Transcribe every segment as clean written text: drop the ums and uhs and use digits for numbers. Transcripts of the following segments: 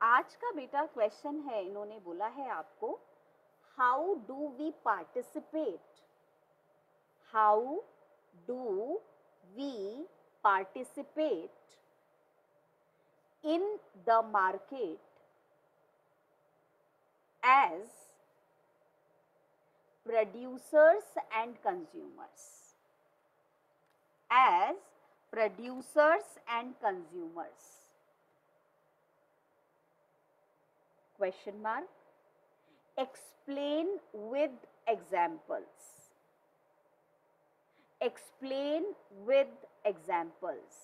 आज का बेटा क्वेश्चन है, इन्होंने बोला है आपको, how do we participate, how do we participate in the market as producers and consumers, as producers and consumers, question mark, explain with examples, explain with examples.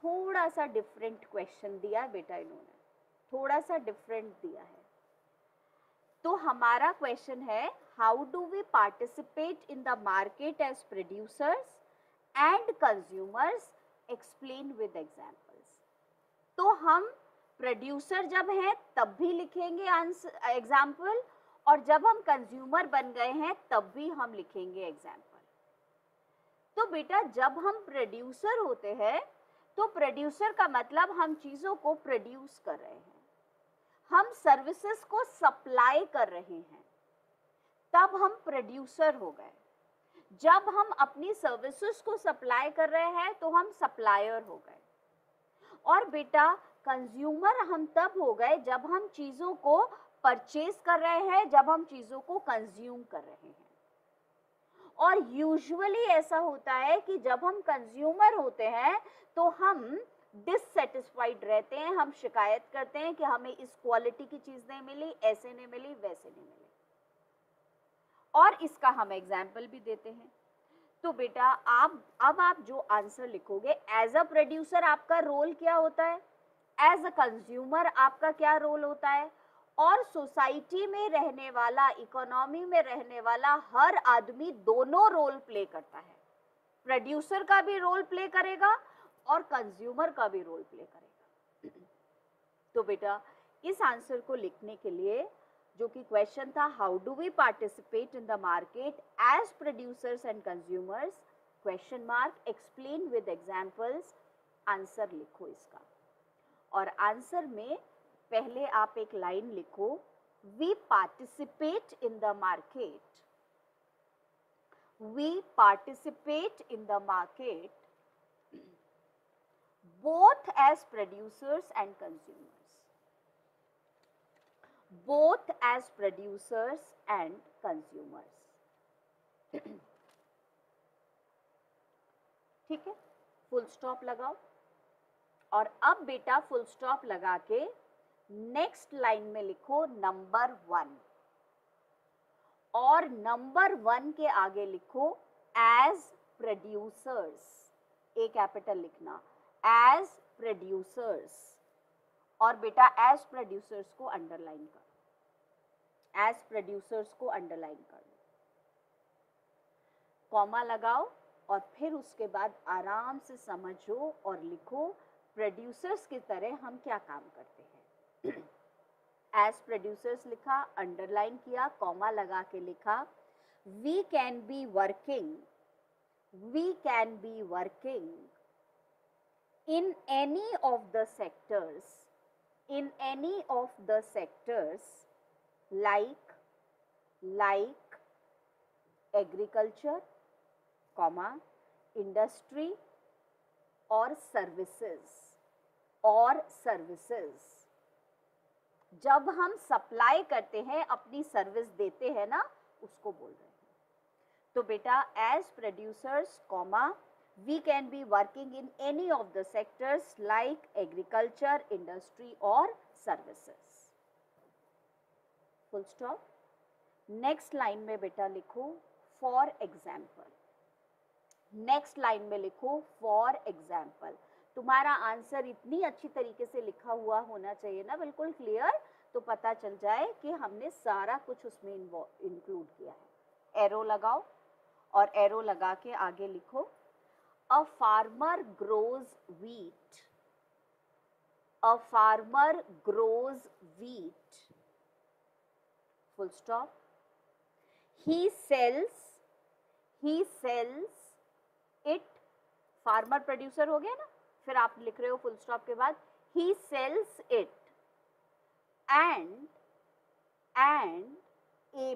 थोड़ा सा डिफरेंट क्वेश्चन दिया है बेटा इन्होंने, थोड़ा सा डिफरेंट दिया है। तो हमारा क्वेश्चन है, how do we participate in the market as producers and consumers, explain with examples. तो हम प्रोड्यूसर जब हैं तब भी लिखेंगे आंसर एग्जाम्पल, और जब हम कंज्यूमर बन गए हैं तब भी हम लिखेंगे एग्जाम्पल। तो बेटा जब हम प्रोड्यूसर होते हैं तो प्रोड्यूसर का मतलब हम चीजों को प्रोड्यूस कर रहे हैं, हम सर्विसेज को सप्लाई कर रहे हैं, तब हम प्रोड्यूसर हो गए। जब हम अपनी सर्विसेज को सप्लाई कर रहे हैं तो हम सप्लायर हो गए। और बेटा कंज्यूमर हम तब हो गए जब हम चीजों को परचेज कर रहे हैं, जब हम चीजों को कंज्यूम कर रहे हैं। और यूजुअली ऐसा होता है कि जब हम कंज्यूमर होते हैं तो हम डिससेटिस्फाइड रहते हैं, हम शिकायत करते हैं कि हमें इस क्वालिटी की चीज नहीं मिली, ऐसे नहीं मिली, वैसे नहीं मिली, और इसका हम एग्जाम्पल भी देते हैं। तो बेटा अब आप जो आंसर लिखोगे, एज अ प्रोड्यूसर आपका रोल क्या होता है, एज अ कंज्यूमर आपका क्या रोल होता है, और सोसाइटी में रहने वाला, इकोनॉमी में रहने वाला हर आदमी दोनों रोल प्ले करता है। प्रोड्यूसर का भी रोल प्ले करेगा और कंज्यूमर का भी रोल प्ले करेगा। तो बेटा इस आंसर को लिखने के लिए, जो कि क्वेश्चन था, how do we participate in the market as producers and consumers, question mark, explain with examples, answer लिखो इसका। और आंसर में पहले आप एक लाइन लिखो, we participate in the market, we participate in the market both as producers and consumers, both as producers and consumers। ठीक है, फुल स्टॉप लगाओ। और अब बेटा फुल स्टॉप लगा के नेक्स्ट लाइन में लिखो नंबर 1, और नंबर 1 के आगे लिखो एज प्रोड्यूसर्स, ए कैपिटल लिखना, एज प्रोड्यूसर्स। और बेटा एज प्रोड्यूसर्स को अंडरलाइन कर, एज प्रोड्यूसर्स को अंडरलाइन कर, कॉमा लगाओ, और फिर उसके बाद आराम से समझो और लिखो, प्रोड्यूसर्स की तरह हम क्या काम करते हैं। एज प्रोड्यूसर्स लिखा, अंडरलाइन किया, कॉमा लगा के लिखा, we can be working, we can be working in any of the sectors, in any of the sectors like agriculture, comma, industry or services, और services। जब हम सप्लाई करते हैं, अपनी सर्विस देते हैं ना, उसको बोल रहे हैं। तो बेटा as producers, comma, we can be working in any of the sectors like agriculture, industry or services, full stop। next line में बेटा लिखो for example, next line में लिखो for example। तुम्हारा आंसर इतनी अच्छी तरीके से लिखा हुआ होना चाहिए ना, बिल्कुल क्लियर, तो पता चल जाए कि हमने सारा कुछ उसमें इंक्लूड किया है। एरो लगाओ, और एरो लगा के आगे लिखो, a farmer grows wheat, a farmer grows wheat, full stop। he sells it farmer producer हो गया ना, फिर आप लिख रहे हो फुल स्टॉप के बाद ही sells it and a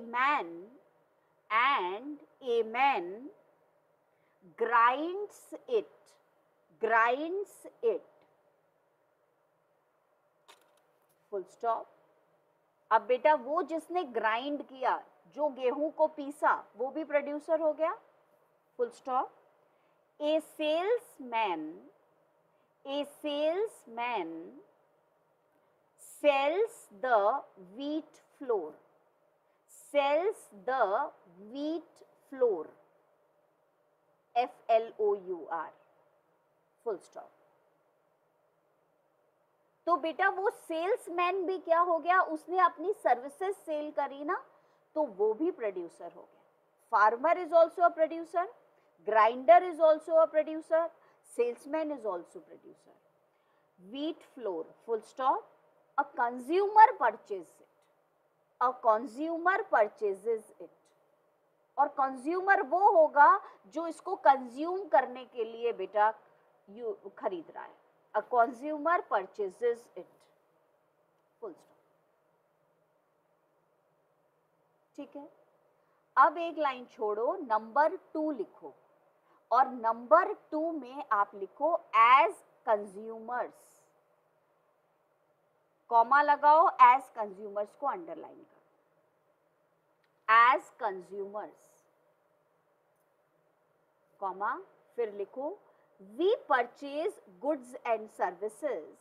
man grinds it full stop. अब बेटा वो जिसने ग्राइंड किया, जो गेहूं को पीसा, वो भी प्रोड्यूसर हो गया, full stop. A salesman sells the wheat flour, FLOUR, full stop. तो बेटा वो सेल्समैन भी क्या हो गया, उसने अपनी सर्विसेज सेल करी ना, तो वो भी प्रोड्यूसर हो गया। Farmer is also a producer, grinder is also a producer, salesman is also producer. wheat flour, full stop. A consumer purchases it, और कंज्यूमर वो होगा जो इसको कंज्यूम करने के लिए बेटा खरीद रहा है। A consumer purchases it, full stop। ठीक है, अब एक लाइन छोड़ो, नंबर 2 लिखो, और नंबर 2 में आप लिखो एज कंज्यूमर्स, कॉमा लगाओ, एज कंज्यूमर्स को अंडरलाइन करो, एज कंज्यूमर्स, कॉमा, फिर लिखो we purchase goods and services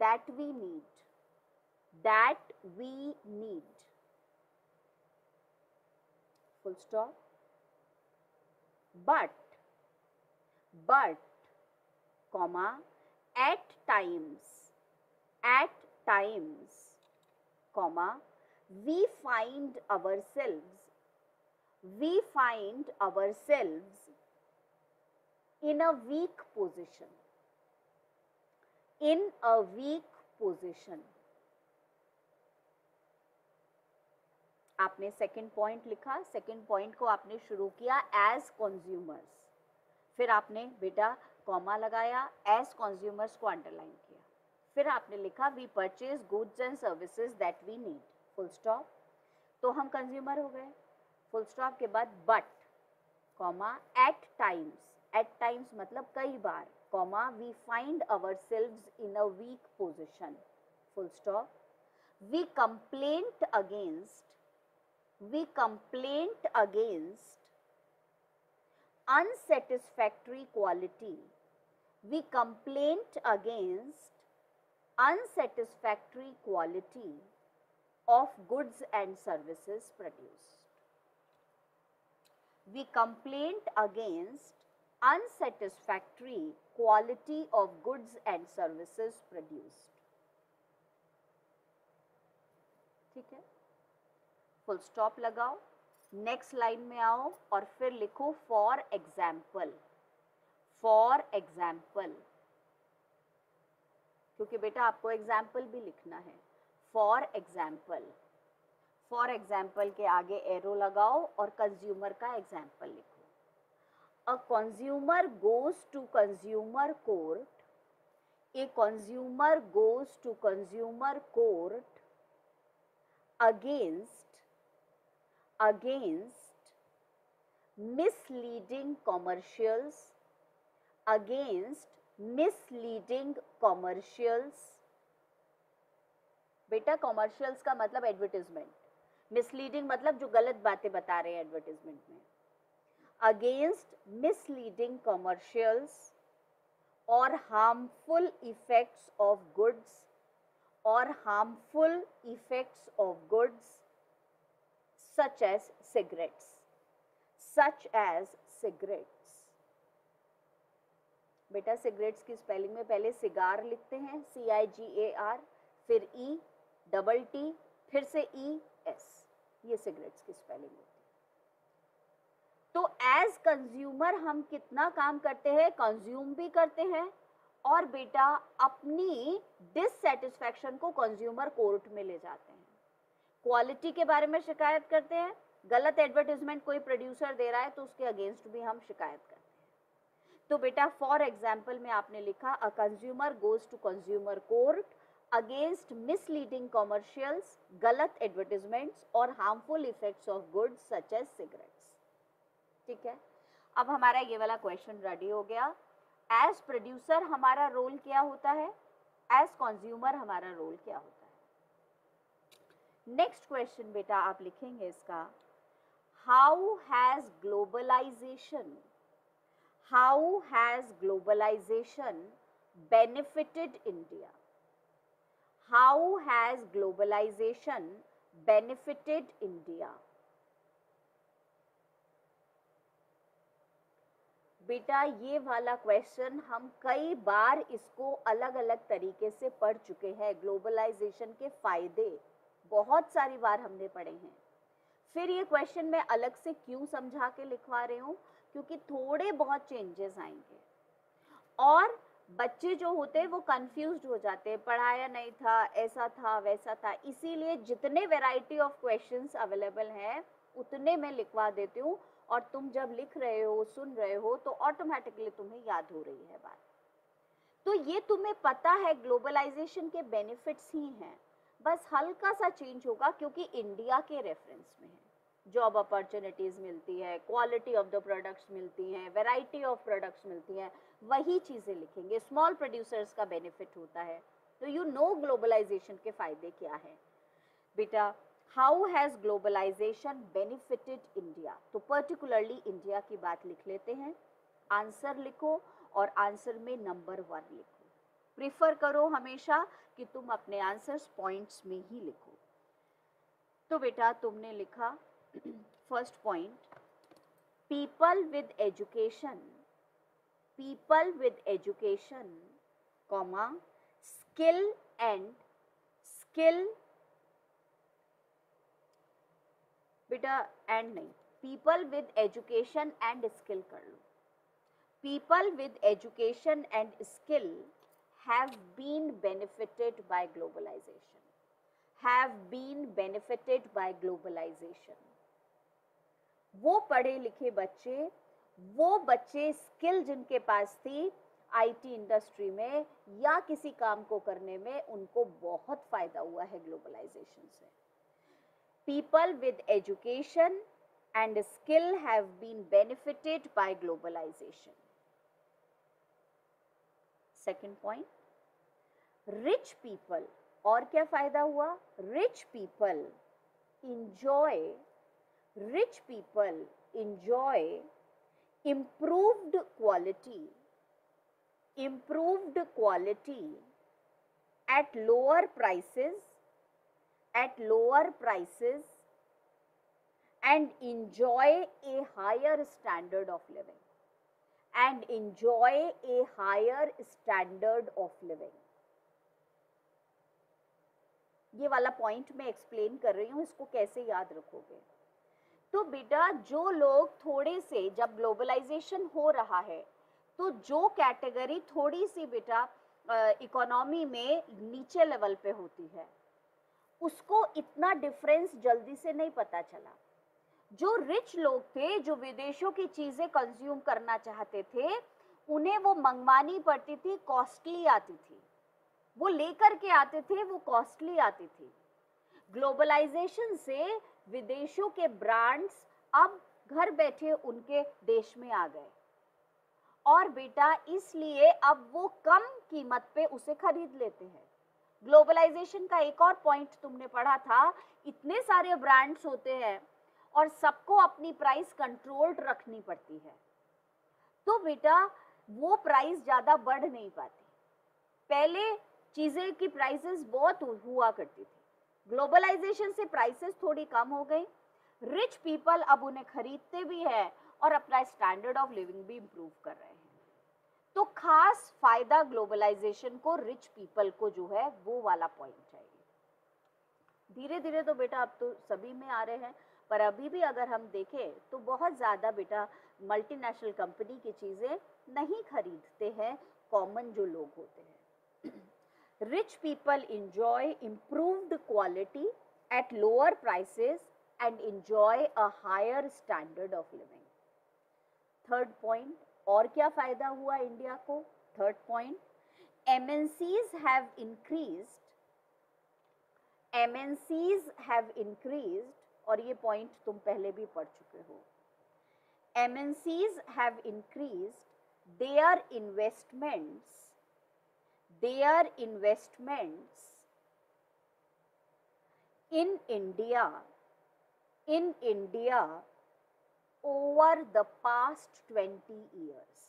that we need, full stop। but comma at times comma we find ourselves in a weak position। आपने second point लिखा, second point को आपने शुरू किया एज कंज्यूमर्स, फिर आपने बेटा कॉमा लगाया, एज कंज्यूमर्स को अंडरलाइन किया, फिर आपने लिखा we purchase goods and services that we need, full stop. तो हम कंज्यूमर हो गए, फुल स्टॉप के बाद बट, कॉमा एट टाइम्स मतलब कई बार, comma we find ourselves in a weak position, full stop. We complaint against unsatisfactory quality of goods and services produced. We complained against unsatisfactory quality of goods and services produced. ठीक है, full stop लगाओ, next line में आओ और फिर लिखो for example, क्योंकि बेटा आपको एग्जाम्पल भी लिखना है। फॉर एग्जाम्पल के आगे एरो लगाओ और कंज्यूमर का एग्जाम्पल लिखो। A consumer goes to consumer court against misleading commercials, बेटा कॉमर्शियल्स का मतलब एडवर्टाइजमेंट, मिसलीडिंग मतलब जो गलत बातें बता रहे हैं एडवर्टाइजमेंट में। अगेंस्ट मिसलीडिंग कॉमर्शियल्स और harmful effects of goods such as cigarettes, बेटा सिगरेट्स की स्पेलिंग में पहले सिगार लिखते हैं, CIGAR, फिर ETT, फिर से ES, ये सिगरेट्स की स्पेलिंग होती है। तो एज कंज्यूमर हम कितना काम करते हैं, कंज्यूम भी करते हैं, और बेटा अपनी डिससेटिस्फैक्शन को कंज्यूमर कोर्ट में ले जाते हैं। क्वालिटी के बारे में शिकायत करते हैं, गलत एडवर्टीजमेंट कोई प्रोड्यूसर दे रहा है तो उसके अगेंस्ट भी हम शिकायत करते हैं। तो बेटा फॉर एग्जाम्पल में आपने लिखा a consumer goes to consumer court against misleading commercials, गलत एडवर्टीजमेंट्स और harmful effects of goods such as cigarettes. ठीक है, अब हमारा ये वाला क्वेश्चन रेडी हो गया। एज प्रोड्यूसर हमारा रोल क्या होता है, एज कंज्यूमर हमारा रोल क्या होता है। नेक्स्ट क्वेश्चन बेटा आप लिखेंगे इसका, how has globalisation benefited India, how has globalisation benefited India. बेटा ये वाला क्वेश्चन हम कई बार इसको अलग अलग तरीके से पढ़ चुके हैं। ग्लोबलाइजेशन के फायदे बहुत सारी बार हमने पढ़े हैं। फिर ये क्वेश्चन मैं अलग से क्यों समझा के लिखवा रही हूँ, क्योंकि थोड़े बहुत चेंजेस आएंगे और बच्चे जो होते हैं वो कंफ्यूज्ड हो जाते हैं, पढ़ाया नहीं था, ऐसा था वैसा था। इसीलिए जितने वैरायटी ऑफ क्वेश्चंस अवेलेबल हैं उतने मैं लिखवा देती हूँ और तुम जब लिख रहे हो, सुन रहे हो तो ऑटोमेटिकली तुम्हें याद हो रही है बात। तो ये तुम्हें पता है ग्लोबलाइजेशन के बेनिफिट्स ही हैं, बस हल्का सा चेंज होगा क्योंकि इंडिया के रेफरेंस में है। जॉब अपॉर्चुनिटीज मिलती है, क्वालिटी ऑफ द प्रोडक्ट्स मिलती हैं, वैरायटी ऑफ प्रोडक्ट्स मिलती हैं, वही चीजें लिखेंगे। स्मॉल प्रोड्यूसर्स का बेनिफिट होता है, तो यू नो ग्लोबलाइजेशन के फायदे क्या है। बेटा how has globalisation benefited India, तो पर्टिकुलरली इंडिया की बात लिख लेते हैं। आंसर लिखो और आंसर में नंबर 1 लिखो। प्रिफर करो हमेशा कि तुम अपने आंसर्स पॉइंट्स में ही लिखो। तो बेटा तुमने लिखा first point, people with education comma skill बेटा एंड नहीं, people with education and skill कर लो। People with education and skill have been benefited by globalisation. वो पढ़े लिखे बच्चे, वो बच्चे स्किल जिनके पास थी आईटी इंडस्ट्री में या किसी काम को करने में, उनको बहुत फायदा हुआ है ग्लोबलाइजेशन से। People with education and skill have been benefited by globalization. Second point, rich people, और क्या फायदा हुआ? Rich people enjoy improved quality at lower prices and enjoy a higher standard of living. ये वाला पॉइंट मैं explain कर रही हूँ, इसको कैसे याद रखोगे। तो बेटा जो लोग थोड़े से, जब ग्लोबलाइजेशन हो रहा है तो जो कैटेगरी थोड़ी सी बेटा इकोनॉमी में नीचे लेवल पे होती है, उसको इतना डिफरेंस जल्दी से नहीं पता चला। जो रिच लोग थे, जो विदेशों की चीजें कंज्यूम करना चाहते थे, उन्हें वो मंगवानी पड़ती थी, कॉस्टली आती थी, वो लेकर के आते थे, वो कॉस्टली आती थी। ग्लोबलाइजेशन से विदेशों के ब्रांड्स अब घर बैठे उनके देश में आ गए और बेटा इसलिए अब वो कम कीमत पे उसे खरीद लेते हैं। ग्लोबलाइजेशन का एक और पॉइंट तुमने पढ़ा था, इतने सारे ब्रांड्स होते हैं और सबको अपनी प्राइस कंट्रोल्ड रखनी पड़ती है, तो बेटा वो प्राइस ज्यादा बढ़ नहीं पाती। पहले चीजें की प्राइसेस बहुत हुआ करती थी, ग्लोबलाइजेशन से प्राइसेस थोड़ी कम हो गई, रिच पीपल अब उन्हें खरीदते भी है और अपना स्टैंडर्ड ऑफ लिविंग भी इंप्रूव कर रहे हैं। तो खास फायदा ग्लोबलाइजेशन को रिच पीपल को जो है वो वाला पॉइंट है। धीरे धीरे तो बेटा अब तो सभी में आ रहे हैं, पर अभी भी अगर हम देखें तो बहुत ज्यादा बेटा मल्टीनेशनल कंपनी की चीजें नहीं खरीदते हैं कॉमन जो लोग होते हैं। Rich people enjoy improved quality at lower prices and enjoy a higher standard of living. Third point, और क्या फायदा हुआ इंडिया को? Third point, MNCs have increased, और ये पॉइंट तुम पहले भी पढ़ चुके हो. MNCs have increased their investments in India over the past 20 years.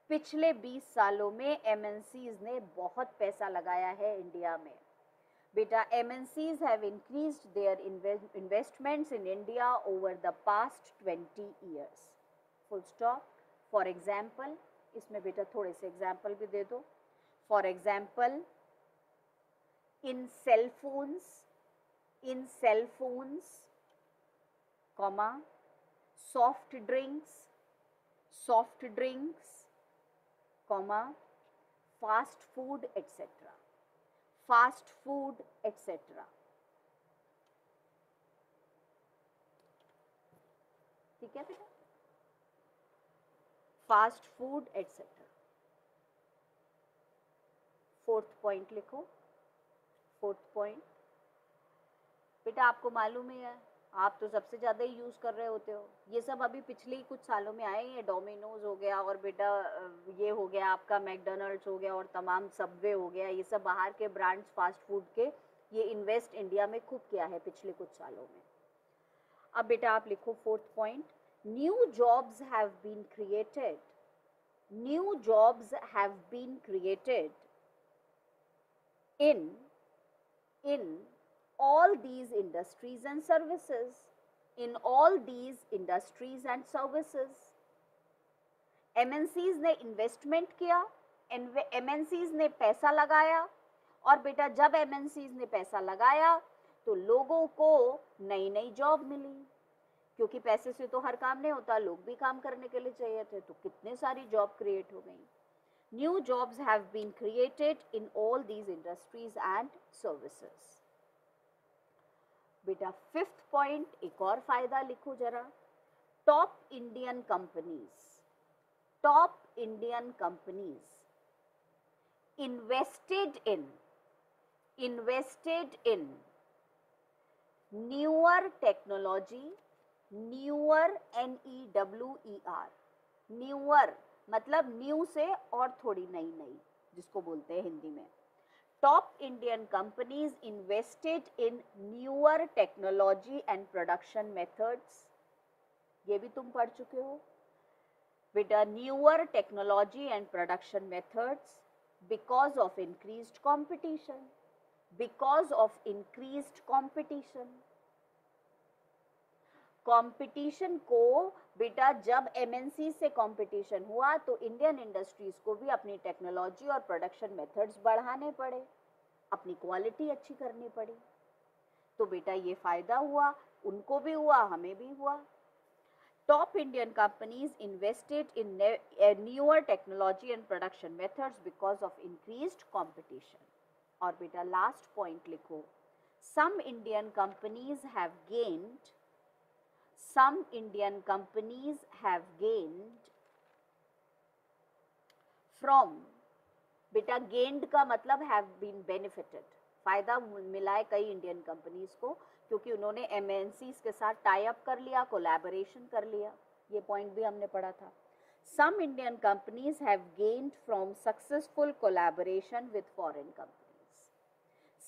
पिछले 20 सालों में MNCs ने बहुत पैसा लगाया है इंडिया में. बेटा, MNCs have increased their investments in India over the past 20 years. Full stop. For example, इसमें बेटा थोड़े से एग्जाम्पल भी दे दो. For example, in cell phones, comma, soft drinks, comma, fast food, etc. ठीक है बेटा? Fast food etcetera. Fourth point लिखो. फोर्थ पॉइंट, बेटा आपको मालूम है, आप तो सबसे ज़्यादा ही यूज़ कर रहे होते हो. ये सब अभी पिछले ही कुछ सालों में आए हैं. डोमिनोज हो गया, और बेटा ये हो गया आपका मैकडोनल्ड्स हो गया, और तमाम सबवे हो गया. ये सब बाहर के ब्रांड्स फास्ट फूड के, ये इन्वेस्ट इंडिया में खूब किया है पिछले कुछ सालों में. अब बेटा आप लिखो fourth point, new jobs have been created in all these industries and services. MNCs ने इन्वेस्टमेंट किया, MNCs ने पैसा लगाया, और बेटा जब MNCs ने पैसा लगाया तो लोगों को नई नई जॉब मिली, क्योंकि पैसे से तो हर काम नहीं होता, लोग भी काम करने के लिए चाहिए थे, तो कितने सारी जॉब क्रिएट हो गई. New jobs have been created in all these industries and services. बेटा फिफ्थ पॉइंट, एक और फायदा लिखो जरा. Top Indian companies invested in newer technology, newer newer मतलब न्यू से और थोड़ी नई, जिसको बोलते हैं हिंदी में. Top Indian companies invested in newer technology and production methods. ये भी तुम पढ़ चुके हो बेटा. Newer technology and production methods because of increased competition को बेटा जब MNC से कंपटीशन हुआ तो इंडियन इंडस्ट्रीज को भी अपनी टेक्नोलॉजी और प्रोडक्शन मेथड्स बढ़ाने पड़े, अपनी क्वालिटी अच्छी करनी पड़ी. तो बेटा ये फायदा हुआ, उनको भी हुआ, हमें भी हुआ. Top Indian companies invested in newer technology and production methods because of increased competition. और बेटा लास्ट पॉइंट लिखो, some Indian companies have gained from, बेटा gained का मतलब have been benefited, फायदा मिला है कई इंडियन कंपनीज को, क्योंकि उन्होंने MNCs के साथ टाई अप कर लिया, कोलैबोरेशन कर लिया. ये पॉइंट भी हमने पढ़ा था. Some Indian companies have gained from successful collaboration with foreign companies.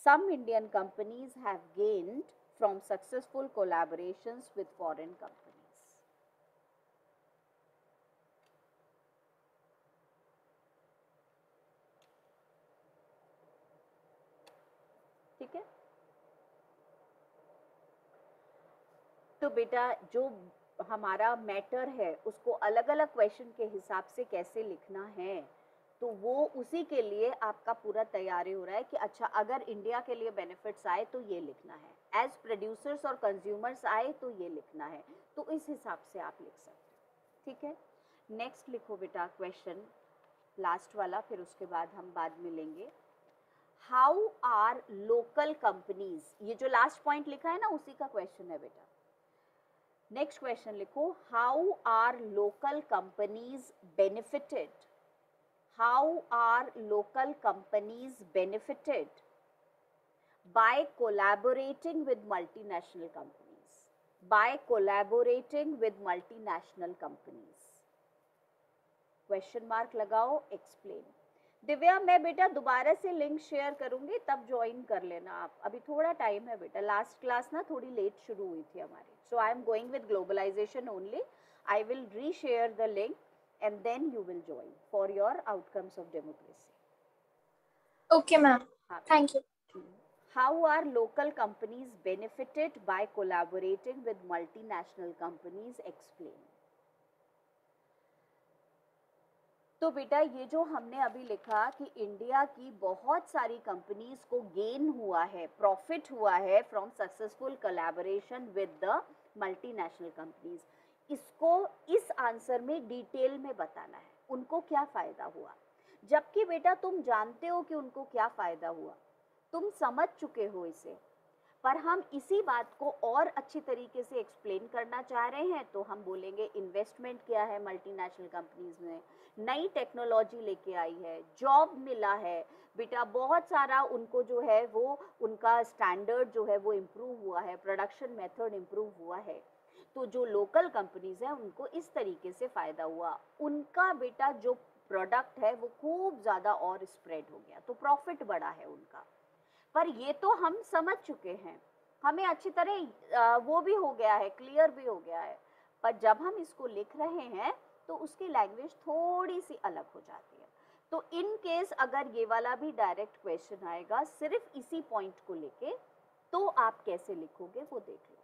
Some Indian companies have gained from successful collaborations with foreign companies. ठीक है? तो बेटा जो हमारा मैटर है उसको अलग अलग क्वेश्चन के हिसाब से कैसे लिखना है, तो वो उसी के लिए आपका पूरा तैयारी हो रहा है कि अच्छा अगर इंडिया के लिए बेनिफिट्स आए तो ये लिखना है, एज प्रोड्यूसर्स और कंज्यूमर्स आए तो ये लिखना है, तो इस हिसाब से आप लिख सकते हैं. ठीक है? नेक्स्ट लिखो बेटा क्वेश्चन, लास्ट वाला, फिर उसके बाद हम बाद में लेंगे. हाउ आर लोकल कंपनीज, ये जो लास्ट पॉइंट लिखा है ना उसी का क्वेश्चन है बेटा. नेक्स्ट क्वेश्चन लिखो, how are local companies benefited, how are local companies benefited by collaborating with multinational companies, by collaborating with multinational companies. Question mark लगाओ, एक्सप्लेन. दिव्या मैं बेटा दोबारा से लिंक शेयर करूंगी, तब ज्वाइन कर लेना आप. अभी थोड़ा टाइम है बेटा, लास्ट क्लास ना थोड़ी लेट शुरू हुई थी हमारी. So I am going with globalisation only. I will reshare the link and then you will join for your outcomes of democracy. Okay ma'am, thank you. How are local companies benefited by collaborating with multinational companies? Explain. तो बेटा ये जो हमने अभी लिखा कि India की बहुत सारी कंपनीज को गेन हुआ है, प्रॉफिट हुआ है from successful collaboration with the multinational companies, इसको इस आंसर में डिटेल में बताना है, उनको क्या फायदा हुआ. जबकि बेटा तुम जानते हो कि उनको क्या फायदा हुआ, तुम समझ चुके हो इसे, पर हम इसी बात को और अच्छी तरीके से एक्सप्लेन करना चाह रहे हैं. तो हम बोलेंगे इन्वेस्टमेंट किया है मल्टीनेशनल कंपनीज में, नई टेक्नोलॉजी लेके आई है, जॉब मिला है बेटा, बहुत सारा उनको जो है वो उनका स्टैंडर्ड जो है वो इम्प्रूव हुआ है, प्रोडक्शन मेथड इम्प्रूव हुआ है. तो जो लोकल कंपनीज हैं उनको इस तरीके से फायदा हुआ, उनका बेटा जो प्रोडक्ट है वो खूब ज़्यादा और स्प्रेड हो गया, तो प्रॉफिट बढ़ा है उनका. पर ये तो हम समझ चुके हैं, हमें अच्छी तरह वो भी हो गया है, क्लियर भी हो गया है. पर जब हम इसको लिख रहे हैं तो उसकी लैंग्वेज थोड़ी सी अलग हो जाती है. तो इन केस अगर ये वाला भी डायरेक्ट क्वेश्चन आएगा सिर्फ इसी पॉइंट को लेके, तो आप कैसे लिखोगे वो देख लो.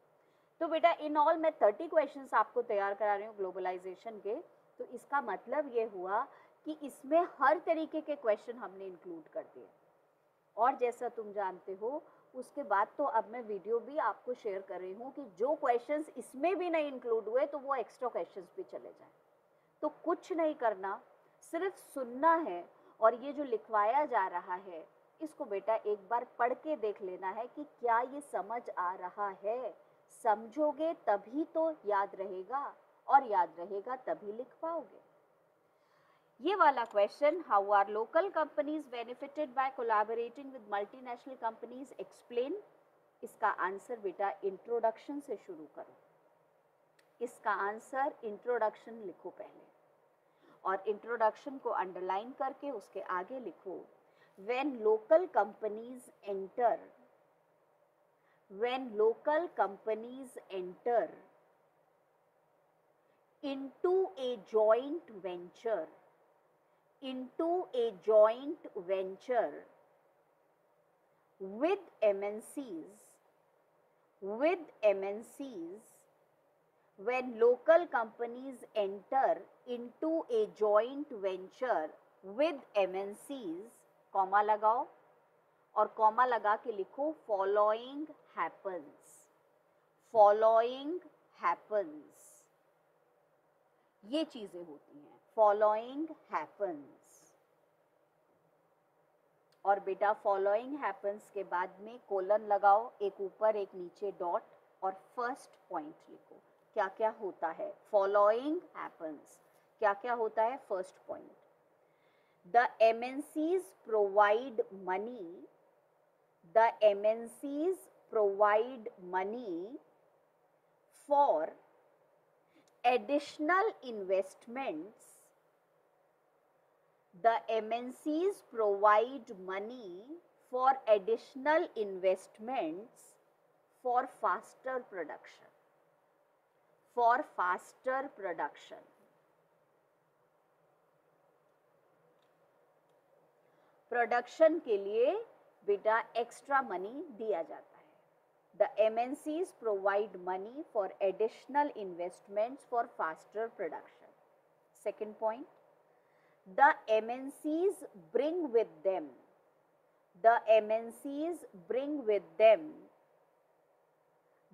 तो बेटा इन ऑल मैं 30 क्वेश्चंस आपको तैयार करा रही हूँ ग्लोबलाइजेशन के. तो इसका मतलब ये हुआ कि इसमें हर तरीके के क्वेश्चन हमने इंक्लूड कर दिए. और जैसा तुम जानते हो उसके बाद तो अब मैं वीडियो भी आपको शेयर कर रही हूँ कि जो क्वेश्चंस इसमें भी नहीं इंक्लूड हुए तो वो एक्स्ट्रा क्वेश्चंस भी चले जाएं. तो कुछ नहीं करना, सिर्फ सुनना है, और ये जो लिखवाया जा रहा है इसको बेटा एक बार पढ़ के देख लेना है कि क्या ये समझ आ रहा है. समझोगे तभी तो याद रहेगा, और याद रहेगा तभी लिख पाओगे. ये वाला question, how are local companies benefited by collaborating with multinational companies, explain. इसका आंसर बेटा इंट्रोडक्शन से शुरू करो. इसका आंसर इंट्रोडक्शन लिखो पहले, और इंट्रोडक्शन को अंडरलाइन करके उसके आगे लिखो, when local companies enter, when local companies enter into a joint venture, into a joint venture with MNCs, with MNCs, when local companies enter into a joint venture with MNCs, comma लगाओ और comma लगा के लिखो following happens, following happens. ये चीजें होती हैं, following happens. और बेटा फॉलोइंग हैपन्स के बाद में कोलन लगाओ, एक ऊपर एक नीचे डॉट, और फर्स्ट पॉइंट लिखो क्या क्या होता है. फॉलोइंग हैपन्स क्या क्या होता है, first point, the MNCs provide money, the MNCs provide money for additional investments, the MNCs provide money for additional investments for faster production, for faster production. Production के लिए बेटा एक्स्ट्रा मनी दिया जाता है. The MNCs provide money for additional investments for faster production. Second point, the MNCs bring with them, the MNCs bring with them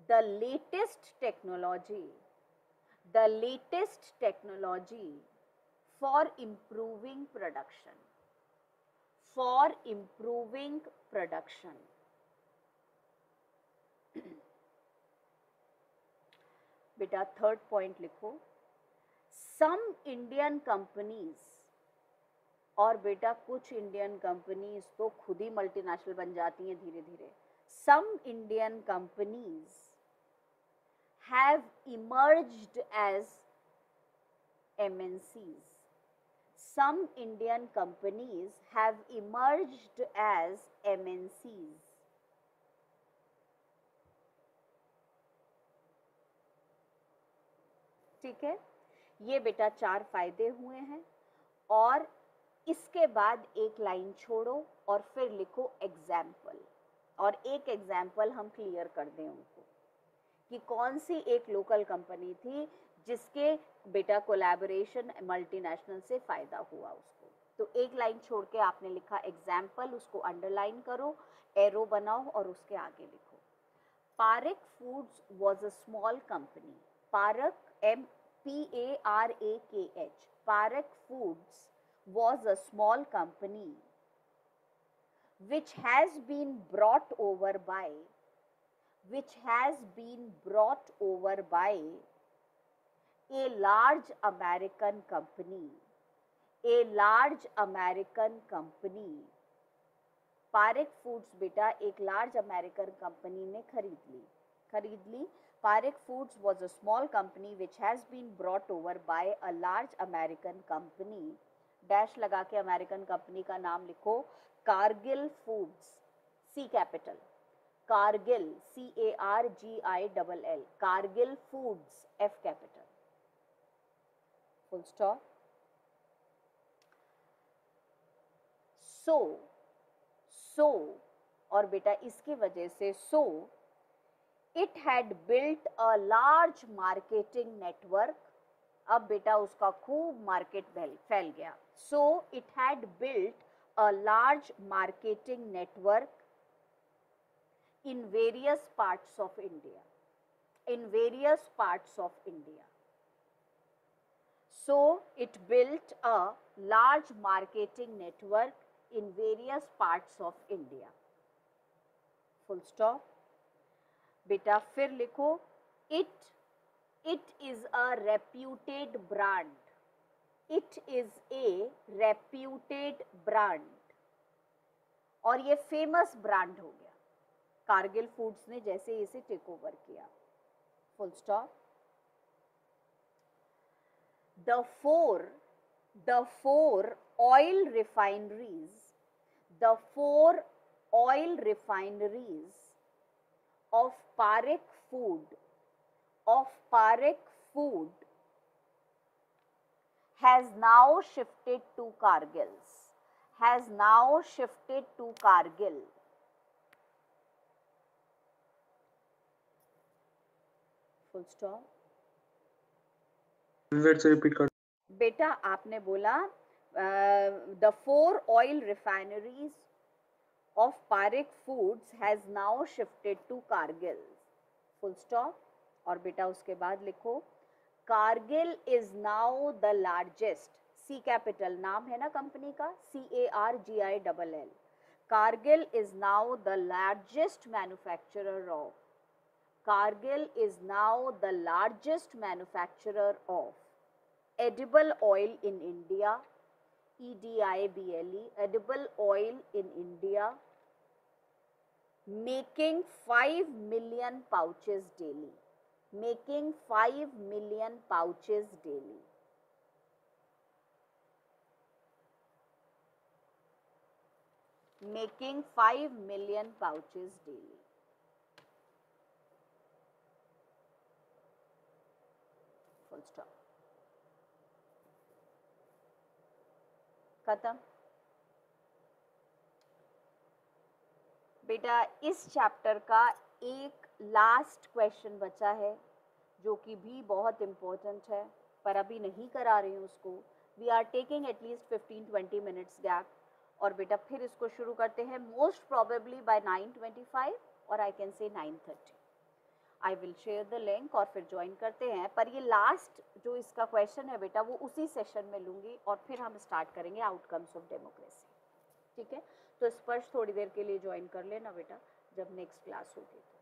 the latest technology, the latest technology for improving production, for improving production. बेटा third point लिखो, सम Indian companies, और बेटा कुछ Indian companies तो खुद ही multinational बन जाती हैं धीरे धीरे। Some Indian companies have emerged as MNCs. Some Indian companies have emerged as MNCs. ठीक है, ये बेटा 4 फायदे हुए हैं। और इसके बाद एक लाइन छोड़ो और फिर लिखो एग्जाम्पल, और एक एग्जाम्पल हम क्लियर कर दें उनको कि कौन सी एक लोकल कंपनी थी जिसके बेटा कोलैबोरेशन मल्टीनेशनल से फायदा हुआ उसको। तो एक लाइन छोड़ के आपने लिखा एग्जाम्पल, उसको अंडरलाइन करो, एरो बनाओ और उसके आगे लिखो। Parekh foods was a small company. Parekh PARAKH, Parekh Foods was a small company which has been brought over by a large American company. Parekh foods बेटा एक लार्ज अमेरिकन कंपनी ने खरीद ली। Parekh foods was a small company which has been brought over by a large American company. Dash लगा के American company का नाम लिखो, Cargill foods, C capital, Cargill CARGILL, Cargill foods F capital, full stop. So और बेटा इसकी वजह से it had built a large marketing network। अब बेटा उसका खूब मार्केट फैल गया। So it had built a large marketing network in various parts of India. So it built a large marketing network in various parts of India. Full stop. बेटा फिर लिखो, it is a reputed brand. It is a reputed brand. और ये famous brand हो गया Kargil foods ने जैसे इसे टेक ओवर किया। Full stop. The four oil refineries of Parekh Food has now shifted to Kargil. Full stop. Repeat कर। बेटा आपने बोला the 4 oil refineries of Parekh Foods has now shifted to Kargil. Full stop. और बेटा उसके बाद लिखो, Kargil is now the largest, C capital नाम है ना कंपनी का, CARGILL, Kargil is now the largest manufacturer of edible oil in India, EDIBLE, edible oil in India, making 5 million pouches daily. Making 5 million pouches daily. Making 5 million pouches daily. Full stop. खत्म। बेटा इस chapter का एक last question बचा है जो कि भी बहुत इम्पोर्टेंट है, पर अभी नहीं करा रही हूँ उसको। We are taking at least 15-20 minutes gap, और बेटा फिर इसको शुरू करते हैं मोस्ट प्रोबेबली बाय 9:25 और I can say 9:30। I will share the link और फिर ज्वाइन करते हैं। पर ये लास्ट जो इसका क्वेश्चन है बेटा वो उसी सेशन में लूँगी और फिर हम स्टार्ट करेंगे आउटकम्स ऑफ डेमोक्रेसी। ठीक है, तो स्पर्श थोड़ी देर के लिए ज्वाइन कर लेना बेटा, जब नेक्स्ट क्लास होगी तो।